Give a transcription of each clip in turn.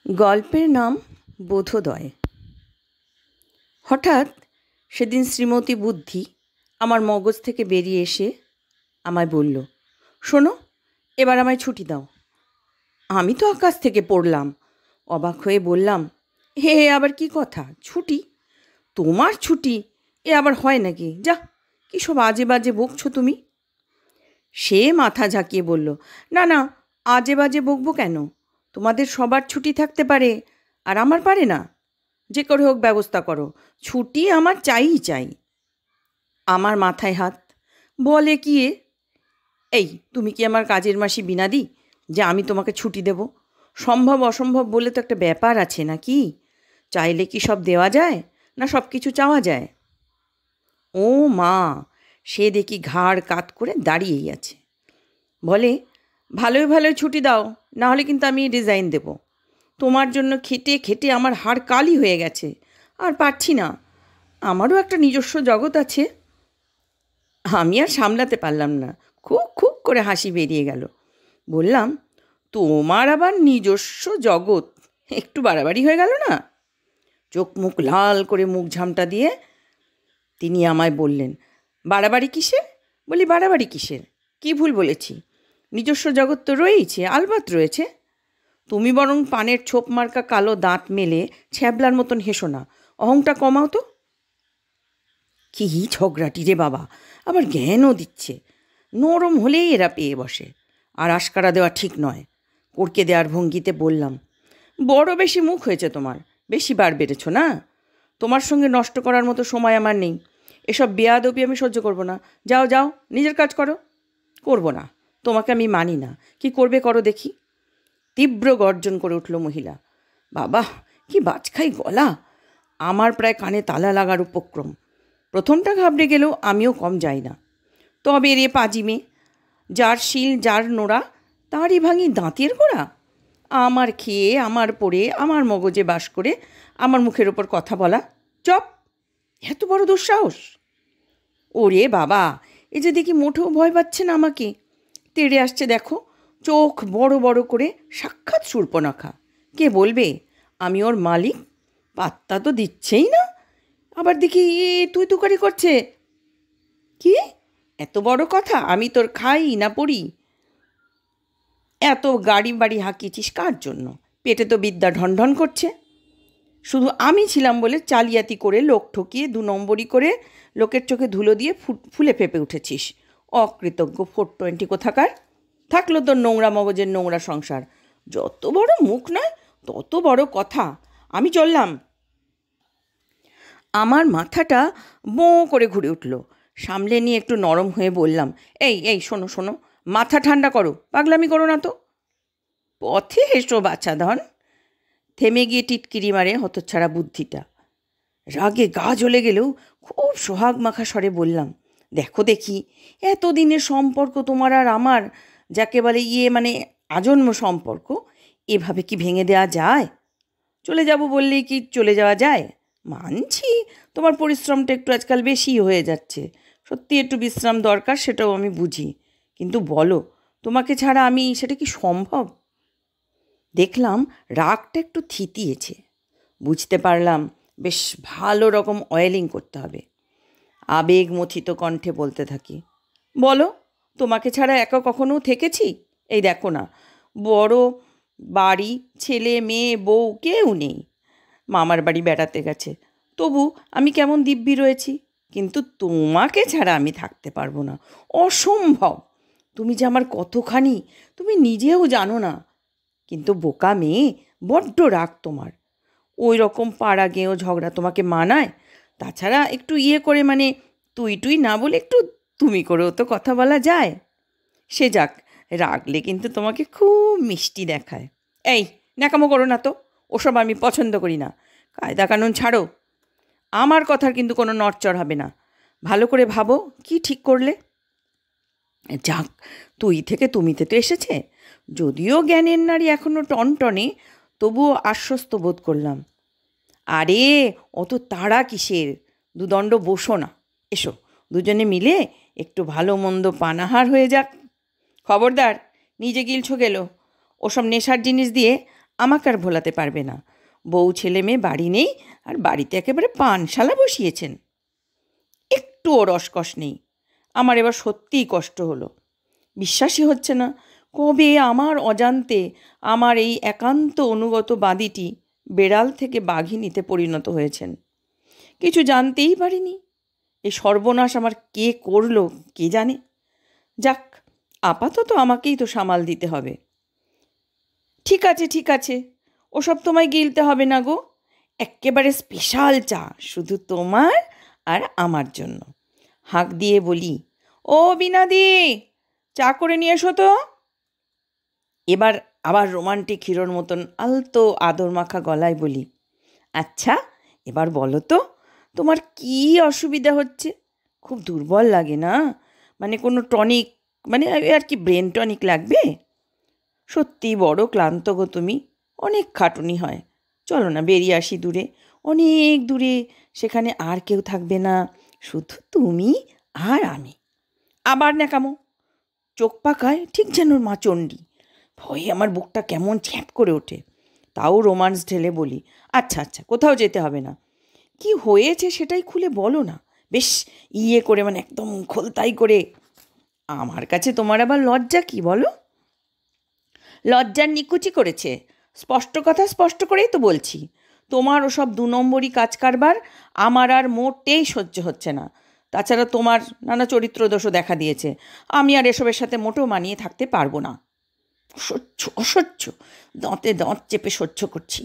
গল্পের নাম বোধোদয়। হঠাৎ সেদিন শ্রীমতী বুদ্ধি আমার মগজ থেকে বেরিয়ে এসে আমায় বলল, শোনো, এবার আমায় ছুটি দাও। আমি তো আকাশ থেকে পড়লাম, অবাক হয়ে বললাম, হে আবার কি কথা, ছুটি? তোমার ছুটি এ আবার হয় নাকি? যা, কী সব আজে বাজে বকছো তুমি। সে মাথা ঝাঁকিয়ে বলল, না না, আজে বাজে বকবো কেন? তোমাদের সবার ছুটি থাকতে পারে, আর আমার পারে না? যে করে হোক ব্যবস্থা করো, ছুটি আমার চাইই চাই। আমার মাথায় হাত। বলে কি এ? এই, তুমি কি আমার কাজের মাসি বিনাদি যে আমি তোমাকে ছুটি দেব? সম্ভব অসম্ভব বলে তো একটা ব্যাপার আছে নাকি? চাইলে কি সব দেওয়া যায়, না সব কিছু চাওয়া যায়? ও মা, সে দেখি ঘাড় কাত করে দাঁড়িয়েই আছে। বলে, ভালোই ভালোই ছুটি দাও, না হলে কিন্তু আমি রিজাইন দেব। তোমার জন্য খেটে খেটে আমার হাড় কালি হয়ে গেছে, আর পারছি না। আমারও একটা নিজস্ব জগৎ আছে। আমি আর সামলাতে পারলাম না, খুব খুব করে হাসি বেরিয়ে গেল। বললাম, তোমার আবার নিজস্ব জগৎ একটু বাড়াবাড়ি হয়ে গেল না? চোখ মুখ লাল করে মুখ ঝামটা দিয়ে তিনি আমায় বললেন, বাড়াবাড়ি কিসের? বলি, বাড়াবাড়ি কিসের? কি ভুল বলেছি? নিজস্ব জগৎ তো রয়েইছে, আলবাত রয়েছে। তুমি বরং পানের ছোপ মার্কা কালো দাঁত মেলে ছ্যাবলার মতন হেসো না, অহংটা কমাও তো। কি ঝগড়াটি রে বাবা, আবার জ্ঞানও দিচ্ছে। নরম হলেই এরা পেয়ে বসে, আর আশকারা দেওয়া ঠিক নয়। কড়কে দেওয়ার ভঙ্গিতে বললাম, বড় বেশি মুখ হয়েছে তোমার, বেশি বার বেড়েছ না? তোমার সঙ্গে নষ্ট করার মতো সময় আমার নেই। এসব বেয়াদবি আমি সহ্য করব না। যাও যাও, নিজের কাজ করো। করব না, তোমাকে আমি মানি না। কি করবে করো দেখি। তীব্র গর্জন করে উঠল মহিলা। বাবা, কি বাজখাই গলা! আমার প্রায় কানে তালা লাগার উপক্রম। প্রথমটা ঘাবড়ে গেলেও আমিও কম যাই না। তবে রে পাজি মেয়ে, যার শিল যার নোড়া, তারই ভাঙি দাঁতের গোড়া। আমার খেয়ে আমার পড়ে আমার মগজে বাস করে আমার মুখের ওপর কথা বলা, চপ! এত বড় দুঃসাহস! ওরে বাবা, এ যে দেখি মোটেও ভয় পাচ্ছে না আমাকে। তেড়ে আসছে দেখো, চোখ বড় বড় করে, সাক্ষাৎ শূর্পণখা। কে বলবে আমি ওর মালিক? পাত্তা তো দিচ্ছেই না। আবার দেখি তুই তুকারি করছে। কি এত বড় কথা? আমি তোর খাই না পড়ি? এত গাড়ি বাড়ি হাঁকিয়েছিস কার জন্য? পেটে তো বিদ্যা ঢনঢন করছে। শুধু আমি ছিলাম বলে চালিয়াতি করে, লোক ঠকিয়ে, 2 নম্বরই করে লোকের চোখে ধুলো দিয়ে ফুলে ফেপে উঠেছিস। অকৃতজ্ঞ 420 কোথাকার! থাকলো তোর নোংরা মগজের নোংরা সংসার। যত বড় মুখ নয় তত বড় কথা। আমি চললাম। আমার মাথাটা বোঁ করে ঘুরে উঠল। সামলে নিয়ে একটু নরম হয়ে বললাম, এই এই শোনো শোনো, মাথা ঠান্ডা করো, পাগলামি করো না তো। পথে হেসো বাচ্চাধন। থেমে গিয়ে টিটকিরি মারে হতচ্ছাড়া বুদ্ধিটা। রাগে গা জ্বলে গেলেও খুব সোহাগ মাখা স্বরে বললাম, দেখো দেখি, এতদিনের সম্পর্ক তোমার আর আমার, যাকে বলে মানে আজন্ম সম্পর্ক, এভাবে কি ভেঙে দেওয়া যায়? চলে যাব বললেই কি চলে যাওয়া যায়? মানছি তোমার পরিশ্রমটা একটু আজকাল বেশি হয়ে যাচ্ছে, সত্যি একটু বিশ্রাম দরকার, সেটাও আমি বুঝি। কিন্তু বলো, তোমাকে ছাড়া আমি, সেটা কি সম্ভব? দেখলাম রাগটা একটু থিতিয়েছে। বুঝতে পারলাম বেশ ভালো রকম অয়েলিং করতে হবে। আবেগ মথিত কণ্ঠে বলতে থাকি, বলো, তোমাকে ছাড়া একা কখনো থেকেছি? এই দেখো না, বড় বাড়ি, ছেলে মেয়ে বউ কেউ নেই। মামার বাড়ি বেড়াতে গেছে, তবু আমি কেমন দিব্যি রয়েছি। কিন্তু তোমাকে ছাড়া আমি থাকতে পারবো না, অসম্ভব। তুমি যে আমার কতখানি তুমি নিজেও জানো না। কিন্তু বোকা মেয়ে, বড্ড রাগ তোমার। ওই রকম পাড়া গেঁয়ো ঝগড়া তোমাকে মানায়? তাছাড়া একটু করে, মানে তুই টুই না বলে একটু তুমি করেও তো কথা বলা যায়। সে যাক, রাগলে কিন্তু তোমাকে খুব মিষ্টি দেখায়। এই, ন্যাকামো করো না তো, ওসব আমি পছন্দ করি না। কায়দা কানুন ছাড়ো। আমার কথার কিন্তু কোনো নড়চড় হবে না। ভালো করে ভাবো, কি ঠিক করলে? যাক, তুই থেকে তুমিতে তো এসেছে। যদিও জ্ঞানের নারী এখনও টনটনে, তবুও আশ্বস্ত বোধ করলাম। আরে অত তাড়া কিসের? দুদণ্ড বসো না, এসো দুজনে মিলে একটু ভালো মন্দ পানাহার হয়ে যাক। খবরদার, নিজে গিলছো গেল। ওসব নেশার জিনিস দিয়ে আমাকে আর ভোলাতে পারবে না। বউ ছেলে মেয়ে বাড়ি নেই, আর বাড়িতে একেবারে পানশালা বসিয়েছেন। একটুও রসকস নেই। আমার এবার সত্যিই কষ্ট হলো। বিশ্বাসই হচ্ছে না, কবে আমার অজান্তে আমার এই একান্ত অনুগত বাঁদিটি বেড়াল থেকে বাঘিনীতে পরিণত হয়েছেন। কিছু জানতেই পারিনি। এই সর্বনাশ আমার কে করলো কে জানে। যাক, আপাতত আমাকেই তো সামাল দিতে হবে। ঠিক আছে ঠিক আছে, ওসব তোমায় গিলতে হবে না গো। এক্কেবারে স্পেশাল চা, শুধু তোমার আর আমার জন্য। হাঁক দিয়ে বলি, ও বিনাদি, চা করে নিয়ে এসো তো। এবার আবার রোমান্টিক হিরোর মতন আলতো আদর মাখা গলায় বলি, আচ্ছা এবার বলো তো তোমার কি অসুবিধা হচ্ছে? খুব দুর্বল লাগে না? মানে কোনো টনিক, মানে আর কি ব্রেন টনিক লাগবে? সত্যি বড় ক্লান্ত গো তুমি, অনেক খাটুনি হয়। চলো না বেরিয়ে আসি দূরে, অনেক দূরে, সেখানে আর কেউ থাকবে না, শুধু তুমি আর আমি। আবার ন্যাকামো, চোখ পাকায় ঠিক যেন মা চণ্ডী। ভয়ে আমার বুকটা কেমন ছ্যাঁপ করে ওঠে। তাও রোমান্স ঢেলে বলি, আচ্ছা আচ্ছা, কোথাও যেতে হবে না। কি হয়েছে সেটাই খুলে বলো না, বেশ ইয়ে করে, মানে একদম খোলতাই করে। আমার কাছে তোমার আবার লজ্জা কি বলো? লজ্জার নিকুচি করেছে? স্পষ্ট কথা স্পষ্ট করেই তো বলছি। তোমার ওসব 2 নম্বরই কাজ কারবার আমার আর মোটেই সহ্য হচ্ছে না। তাছাড়া তোমার নানা চরিত্র দোষও দেখা দিয়েছে। আমি আর এসবের সাথে মোটেও মানিয়ে থাকতে পারবো না। অসহ্য অসহ্য, দাঁতে দাঁত চেপে সহ্য করছি।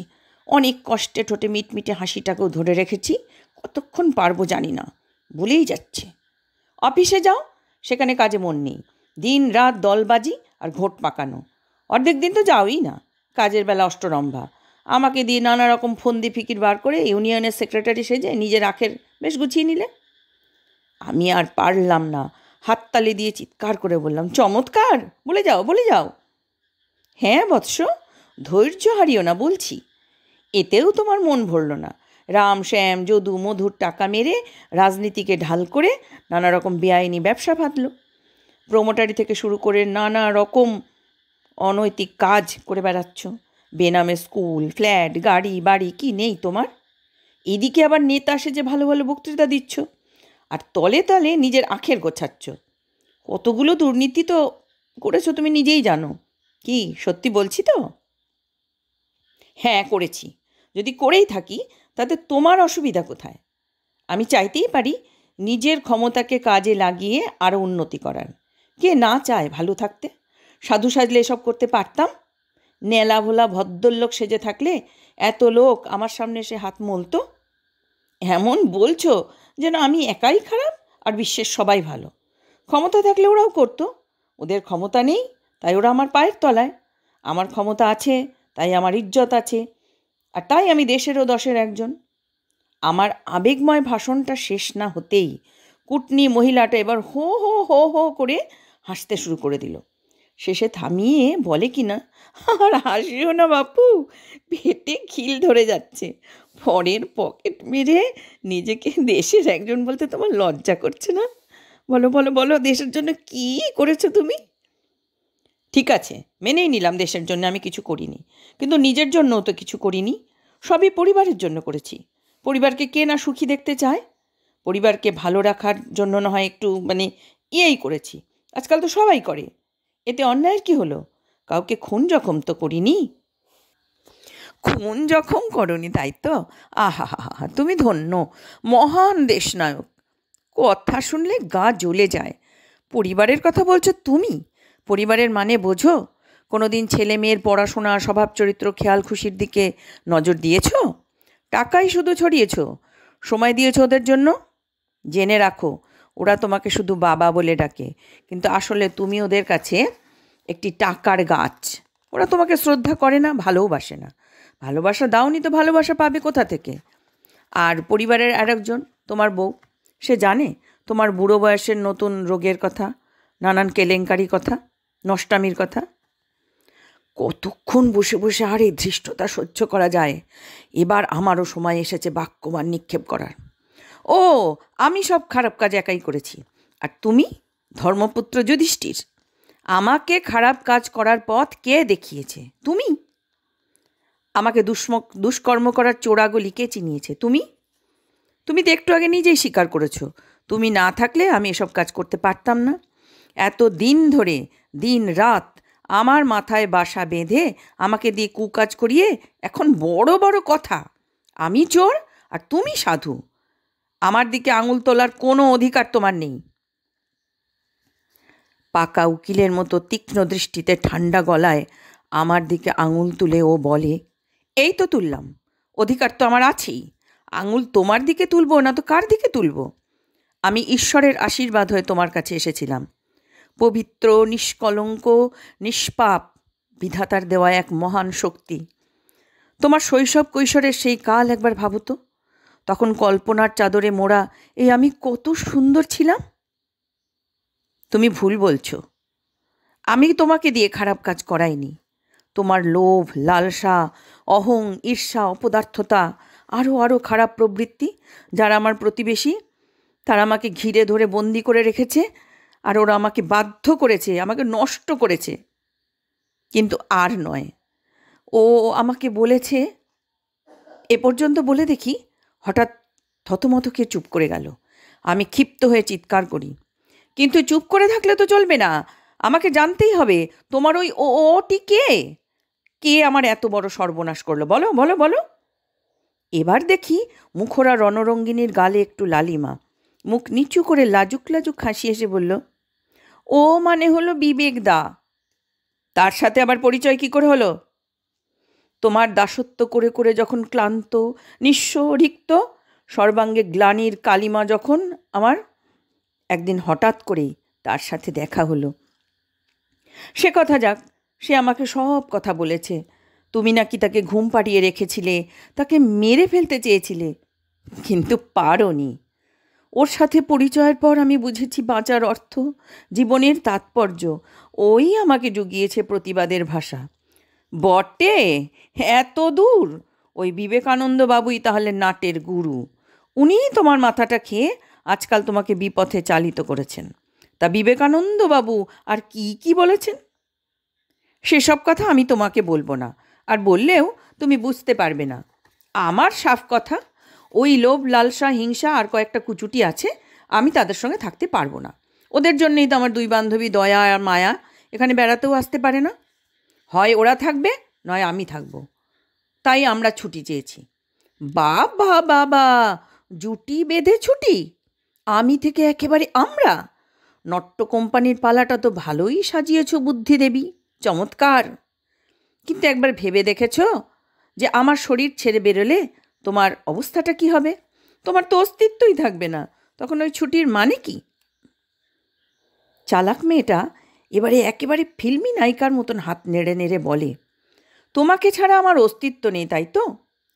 অনেক কষ্টে ঠোঁটে মিটমিটে হাসিটাকেও ধরে রেখেছি। কতক্ষণ পারবো জানি না, বলেই যাচ্ছে। অফিসে যাও, সেখানে কাজে মন নেই। দিন রাত দলবাজি আর ঘোট পাকানো। অর্ধেক দিন তো যাওই না, কাজের বেলা অষ্টরম্ভা। আমাকে দিয়ে নানা রকম ফন্দি ফিকির বার করে ইউনিয়নের সেক্রেটারি সেজে নিজের আখের বেশ গুছিয়ে নিলে। আমি আর পারলাম না, হাততালি দিয়ে চিৎকার করে বললাম, চমৎকার, বলে যাও বলে যাও। হ্যাঁ বৎস, ধৈর্য হারিও না বলছি। এতেও তোমার মন ভরল না? রাম শ্যাম যদু মধুর টাকা মেরে রাজনীতিকে ঢাল করে নানা রকম বেআইনি ব্যবসা বাঁধল। প্রোমোটারি থেকে শুরু করে নানা রকম অনৈতিক কাজ করে বেড়াচ্ছ। বেনামে স্কুল, ফ্ল্যাট, গাড়ি বাড়ি কি নেই তোমার? এদিকে আবার নেতা সেজে ভালো ভালো বক্তৃতা দিচ্ছ, আর তলে তলে নিজের আখের গোছাচ্ছ। কতগুলো দুর্নীতি তো করেছো তুমি নিজেই জানো। কি সত্যি বলছি তো? হ্যাঁ করেছি। যদি করেই থাকি তাতে তোমার অসুবিধা কোথায়? আমি চাইতেই পারি নিজের ক্ষমতাকে কাজে লাগিয়ে আরও উন্নতি করার। কে না চায় ভালো থাকতে? সাধু সাজলে এসব করতে পারতাম? নেলা ভোলা ভদ্রলোক সেজে থাকলে এত লোক আমার সামনে এসে হাত মলতো? এমন বলছো যেন আমি একাই খারাপ আর বিশ্বের সবাই ভালো। ক্ষমতা থাকলে ওরাও করতো। ওদের ক্ষমতা নেই তাই ওরা আমার পায়ের তলায়। আমার ক্ষমতা আছে তাই আমার ইজ্জত আছে, আর তাই আমি দেশেরও দশের একজন। আমার আবেগময় ভাষণটা শেষ না হতেই কুটনি মহিলাটা এবার হো হো হো হো করে হাসতে শুরু করে দিল। শেষে থামিয়ে বলে কি না, আর হাসিও না বাপু, পেটে খিল ধরে যাচ্ছে। পরের পকেট মেরে নিজেকে দেশের একজন বলতে তোমার লজ্জা করছে না? বলো বলো বলো, দেশের জন্য কি করেছো তুমি? ঠিক আছে, মেনেই নিলাম দেশের জন্য আমি কিছু করিনি, কিন্তু নিজের জন্যও তো কিছু করিনি। সবই পরিবারের জন্য করেছি। পরিবারকে কে না সুখী দেখতে চায়? পরিবারকে ভালো রাখার জন্য না হয় একটু ইয়েই করেছি। আজকাল তো সবাই করে। এতে অন্যায়ের কি হলো? কাউকে খুন জখম তো করিনি। খুন জখম করনি তাই তো? আহা হা হা, তুমি ধন্য, মহান দেশনায়ক। কথা শুনলে গা জ্বলে যায়। পরিবারের কথা বলছো তুমি? পরিবারের মানে বোঝো? কোনো দিন ছেলে মেয়ের পড়াশোনা, স্বভাব চরিত্র, খেয়াল খুশির দিকে নজর দিয়েছ? টাকাই শুধু ছড়িয়েছ, সময় দিয়েছ ওদের জন্য? জেনে রাখো, ওরা তোমাকে শুধু বাবা বলে ডাকে, কিন্তু আসলে তুমি ওদের কাছে একটি টাকার গাছ। ওরা তোমাকে শ্রদ্ধা করে না, ভালোবাসে না। ভালোবাসা দাওনি তো ভালোবাসা পাবে কোথা থেকে? আর পরিবারের আরেকজন, তোমার বউ, সে জানে তোমার বুড়ো বয়সের নতুন রোগের কথা, নানান কেলেঙ্কারি কথা, নষ্টামির কথা। কতক্ষণ বসে বসে আর এই ধৃষ্টতা সহ্য করা যায়? এবার আমারও সময় এসেছে বাক্যবাণ নিক্ষেপ করার। ও, আমি সব খারাপ কাজ একাই করেছি, আর তুমি ধর্মপুত্র যুধিষ্ঠির। আমাকে খারাপ কাজ করার পথ কে দেখিয়েছে? তুমি। আমাকে দুষ্কর্ম করার চোরাগলি কে চিনিয়েছে? তুমি তুমি তো একটু আগে নিজেই স্বীকার করেছো তুমি না থাকলে আমি এসব কাজ করতে পারতাম না। এত দিন ধরে দিন রাত আমার মাথায় বাসা বেঁধে আমাকে দিয়ে কুকাজ করিয়ে এখন বড় বড় কথা, আমি চোর আর তুমি সাধু। আমার দিকে আঙুল তোলার কোনো অধিকার তোমার নেই। পাকা উকিলের মতো তীক্ষ্ণ দৃষ্টিতে ঠান্ডা গলায় আমার দিকে আঙুল তুলে ও বলে, এই তো তুললাম, অধিকার তো আমার আছেই। আঙুল তোমার দিকে তুলবো না তো কার দিকে তুলবো? আমি ঈশ্বরের আশীর্বাদ হয়ে তোমার কাছে এসেছিলাম। পবিত্র, নিষ্কলঙ্ক, নিষ্পাপ বিধাতার দেওয়া এক মহান শক্তি। তোমার শৈশব কৈশোরের সেই কাল একবার ভাবো তো, তখন কল্পনার চাদরে মোড়া এই আমি কত সুন্দর ছিলাম। তুমি ভুল বলছো। আমি তোমাকে দিয়ে খারাপ কাজ করাইনি। তোমার লোভ, লালসা, অহং, ঈর্ষা, অপদার্থতা, আরও আরও খারাপ প্রবৃত্তি, যারা আমার প্রতিবেশী, তারা আমাকে ঘিরে ধরে বন্দি করে রেখেছে, আর ওরা আমাকে বাধ্য করেছে, আমাকে নষ্ট করেছে। কিন্তু আর নয়। ও আমাকে বলেছে, এ পর্যন্ত বলে দেখি হঠাৎ থতমত খেয়ে চুপ করে গেল। আমি ক্ষিপ্ত হয়ে চিৎকার করি, কিন্তু চুপ করে থাকলে তো চলবে না, আমাকে জানতেই হবে তোমার ওই ওটি কে? কে আমার এত বড় সর্বনাশ করলো? বলো বলো বলো। এবার দেখি মুখরা রণরঙ্গিনীর গালে একটু লালিমা, মুখ নিচু করে লাজুক লাজুক হাসি এসে বলল, ও মানে হলো বিবেক দা। তার সাথে আবার পরিচয় কি করে হলো? তোমার দাসত্ব করে করে যখন ক্লান্ত, নিঃস্ব, রিক্ত, সর্বাঙ্গে গ্লানির কালিমা যখন আমার, একদিন হঠাৎ করেই তার সাথে দেখা হলো। সে কথা যাক, সে আমাকে সব কথা বলেছে। তুমি নাকি তাকে ঘুম পাড়িয়ে রেখেছিলে, তাকে মেরে ফেলতে চেয়েছিলে, কিন্তু পারোনি। ওর সাথে পরিচয়ের পর আমি বুঝেছি বাঁচার অর্থ, জীবনের তাৎপর্য। ওই আমাকে জুগিয়েছে প্রতিবাদের ভাষা। বটে, এত দূর? ওই বিবেকানন্দ বাবুই তাহলে নাটের গুরু। উনিই তোমার মাথাটা খেয়ে আজকাল তোমাকে বিপথে চালিত করেছেন। তা বিবেকানন্দ বাবু আর কি কি বলেছেন? সেসব কথা আমি তোমাকে বলবো না, আর বললেও তুমি বুঝতে পারবে না। আমার সাফ কথা, ওই লোভ, লালসা, হিংসা আর কয়েকটা কুচুটি আছে, আমি তাদের সঙ্গে থাকতে পারবো না। ওদের জন্যই তো আমার দুই বান্ধবী দয়া আর মায়া এখানে বেড়াতেও আসতে পারে না। হয় ওরা থাকবে, নয় আমি থাকবো। তাই আমরা ছুটি চেয়েছি। বাবা বাবা, জুটি বেঁধে ছুটি? আমি থেকে একেবারে আমরা? নট্ট কোম্পানির পালাটা তো ভালোই সাজিয়েছ বুদ্ধি দেবী, চমৎকার। কিন্তু একবার ভেবে দেখেছ যে আমার শরীর ছেড়ে বেরোলে তোমার অবস্থাটা কি হবে? তোমার তো অস্তিত্বই থাকবে না, তখন ওই ছুটির মানে কি? চালাক মেয়েটা এবারে একেবারে ফিল্মি নায়িকার মতন হাত নেড়ে নেড়ে বলে, তোমাকে ছাড়া আমার অস্তিত্ব নেই, তাই তো?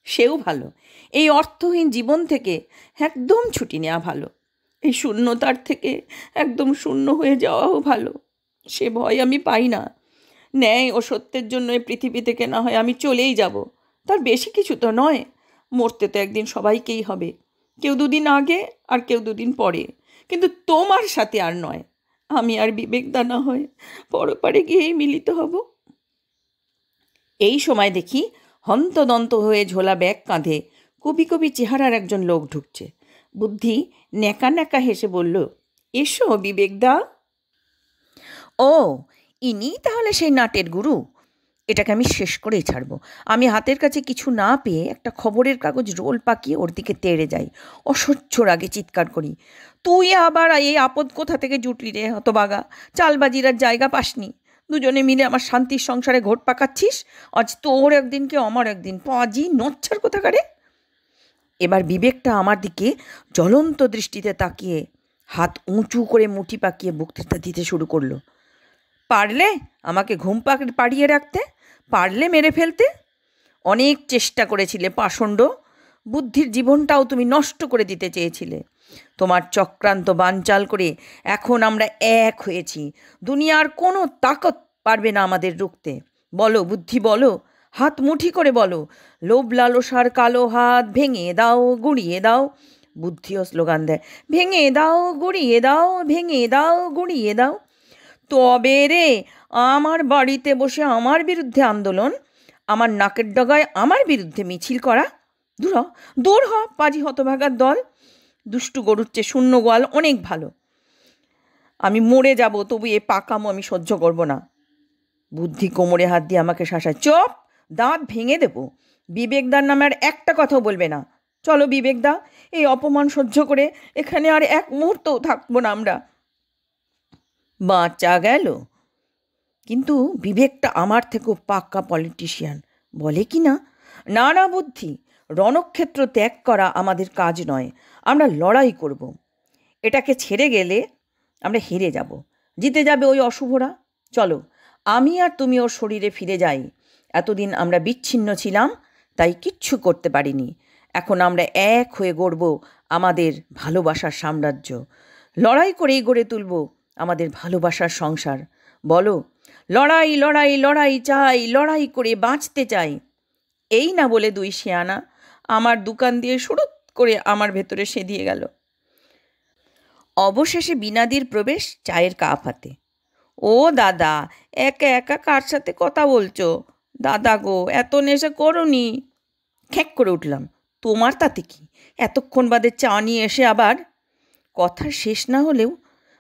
সেও ভালো। এই অর্থহীন জীবন থেকে একদম ছুটি নেওয়া ভালো। এই শূন্যতার থেকে একদম শূন্য হয়ে যাওয়াও ভালো। সে ভয় আমি পাই না। ন্যায় ও সত্যের জন্য এই পৃথিবী থেকে না হয় আমি চলেই যাব, তার বেশি কিছু তো নয়। মরতে তো একদিন সবাইকেই হবে, কেউ দুদিন আগে আর কেউ দুদিন পরে, কিন্তু তোমার সাথে আর নয়। আমি আর বিবেকদা না হয় পরপারে গিয়েই মিলিত হব। এই সময় দেখি হন্তদন্ত হয়ে ঝোলা ব্যাগ কাঁধে কবি কবি চেহারার একজন লোক ঢুকছে। বুদ্ধি ন্যাকা ন্যাকা হেসে বলল, এসো বিবেকদা। ও, ইনিই তাহলে সেই নাটের গুরু? এটাকে আমি শেষ করেই ছাড়ব। আমি হাতের কাছে কিছু না পেয়ে একটা খবরের কাগজ রোল পাকিয়ে ওর দিকে তেড়ে যাই। অসহ্য রাগে চিৎকার করি, তুই আবার এই আপদ কোথা থেকে জুটলি রে হতবাগা? চালবাজির আর জায়গা পাসনি, দুজনে মিলে আমার শান্তির সংসারে ঘোট পাকাচ্ছিস। আজ তোর একদিন কে আমার একদিন, পাজি নচ্ছার কোথাকারে। এবার বিবেকটা আমার দিকে জ্বলন্ত দৃষ্টিতে তাকিয়ে হাত উঁচু করে মুঠি পাকিয়ে বক্তৃতা দিতে শুরু করলো। পারলে আমাকে ঘুম পাড়িয়ে রাখতে, পারলে মেরে ফেলতে। অনেক চেষ্টা করেছিলে পাষণ্ড, বুদ্ধির জীবনটাও তুমি নষ্ট করে দিতে চেয়েছিলে। তোমার চক্রান্ত বানচাল করে এখন আমরা এক হয়েছি। দুনিয়ার কোনো তাকত পারবে না আমাদের রুখতে। বলো বুদ্ধি, বলো, হাত মুঠি করে বলো, লোভ লালসার কালো হাত ভেঙে দাও, গুঁড়িয়ে দাও। বুদ্ধিও স্লোগান দেয়, ভেঙে দাও, গুঁড়িয়ে দাও, ভেঙে দাও, গুঁড়িয়ে দাও। তবে রে, আমার বাড়িতে বসে আমার বিরুদ্ধে আন্দোলন, আমার নাকের ডগায় আমার বিরুদ্ধে মিছিল করা? দূর হ, দূর হ, পাজি হতভাগার দল। দুষ্টু গরুর চেয়ে শূন্য গোয়াল অনেক ভালো। আমি মরে যাব, তবু এ পাকামো আমি সহ্য করব না। বুদ্ধি কোমরে হাত দিয়ে আমাকে শাসায়। চপ, দাঁত ভেঙে দেব। বিবেকদার নামে আর একটা কথাও বলবে না। চলো বিবেকদা, এই অপমান সহ্য করে এখানে আর এক মুহূর্তও থাকবো না আমরা। বাঁচা গেল। কিন্তু বিবেকটা আমার থেকেও পাক্কা পলিটিশিয়ান। বলে কি না, না না বুদ্ধি, রণক্ষেত্র ত্যাগ করা আমাদের কাজ নয়, আমরা লড়াই করব। এটাকে ছেড়ে গেলে আমরা হেরে যাব, জিতে যাবে ওই অশুভরা। চলো, আমি আর তুমি ওর শরীরে ফিরে যাই। এতদিন আমরা বিচ্ছিন্ন ছিলাম, তাই কিচ্ছু করতে পারিনি। এখন আমরা এক হয়ে গড়ব আমাদের ভালোবাসার সাম্রাজ্য। লড়াই করেই গড়ে তুলব আমাদের ভালোবাসার সংসার। বলো, লড়াই লড়াই লড়াই চাই, লড়াই করে বাঁচতে চাই। এই না বলে দুই শেয়ানা আমার দোকান দিয়ে সুরুৎ করে আমার ভেতরে সেদিয়ে গেল। অবশেষে বিনাদির প্রবেশ চায়ের কাপ হাতে। ও দাদা, একা একা কার সাথে কথা বলছো? দাদা গো, এত নেশা করোনি। খ্যাঁক করে উঠলাম। তোমার তাতে কি? এতক্ষণ বাদে চা নিয়ে এসে আবার। কথা শেষ না হলেও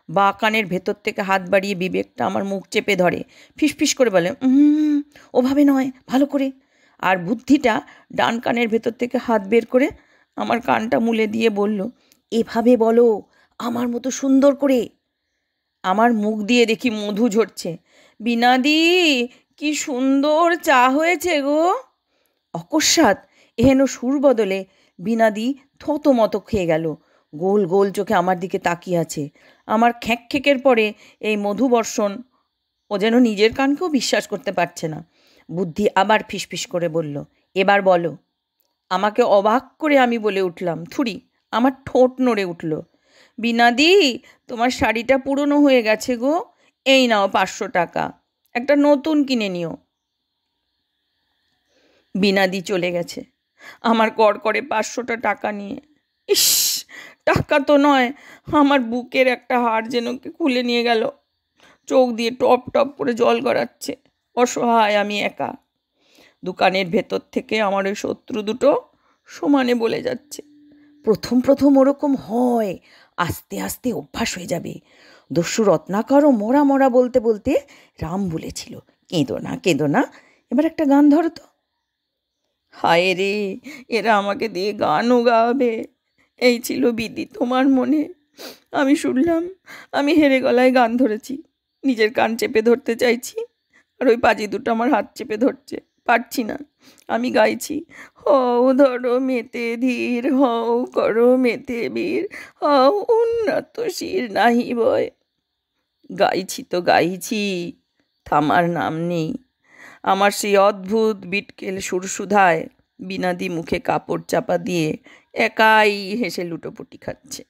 বা কানের ভেতর থেকে হাত বাড়িয়ে বিবেকটা আমার মুখ চেপে ধরে, ফিসফিস করে বলে, ওভাবে নয়, ভালো করে। আর বুদ্ধিটা ডান কানের ভেতর থেকে হাত বের করে আমার কানটা মুলে দিয়ে বলল, এভাবে বলো, আমার মতো সুন্দর করে। আমার মুখ দিয়ে দেখি মধু ঝরছে। বিনাদি, কি সুন্দর চা হয়েছে গো। অকস্মাৎ এহেন সুর বদলে বিনাদি থতমত খেয়ে গেল। গোল গোল চোখে আমার দিকে তাকিয়ে আছে। আমার খ্যাঁকের পরে এই মধুবর্ষণ ও যেন নিজের কানকেও বিশ্বাস করতে পারছে না। বুদ্ধি আবার ফিসফিস করে বলল, এবার বলো। আমাকে অবাক করে আমি বলে উঠলাম, থুড়ি। আমার ঠোঁট নড়ে উঠল। বিনাদি, তোমার শাড়িটা পুরনো হয়ে গেছে গো, এই নাও 500 টাকা, একটা নতুন কিনে নিও। বিনাদি চলে গেছে আমার কড়কড়ে 500টা টাকা নিয়ে। ইস, টাকা তো নয়, আমার বুকের একটা হাড় যেন খুলে নিয়ে গেল। চোখ দিয়ে টপ টপ করে জল গড়াচ্ছে। অসহায় আমি একা। দোকানের ভেতর থেকে আমার ওই শত্রু দুটো সমানে বলে যাচ্ছে, প্রথম প্রথম ওরকম হয়, আস্তে আস্তে অভ্যাস হয়ে যাবে। দস্যু রত্নাকরও মোরা মোরা বলতে বলতে রাম বলেছিল, কেঁদো না কেঁদো না, এবার একটা গান ধরো তো। হায় রে, এরা আমাকে দিয়ে গানও গাওয়াবে, এই ছিল বিধি তোমার মনে। আমি শুনলাম, আমি হেরে গলায় গান ধরেছি। নিজের কান চেপে ধরতে চাইছি, আর ওই পাজি দুটো আমার হাত চেপে ধরছে, পারছি না। আমি গাইছি, হও ধরো মেতে ধীর, হও করো মেতে বীর, হও উন্নত শির নাহি বয়। গাইছি তো গাইছি, থামার নাম নেই। আমার সেই অদ্ভুত বিটকেল সুরসুধায় বিনাদি মুখে কাপড় চাপা দিয়ে একাই হেসে লুটোপুটি খাচ্ছে।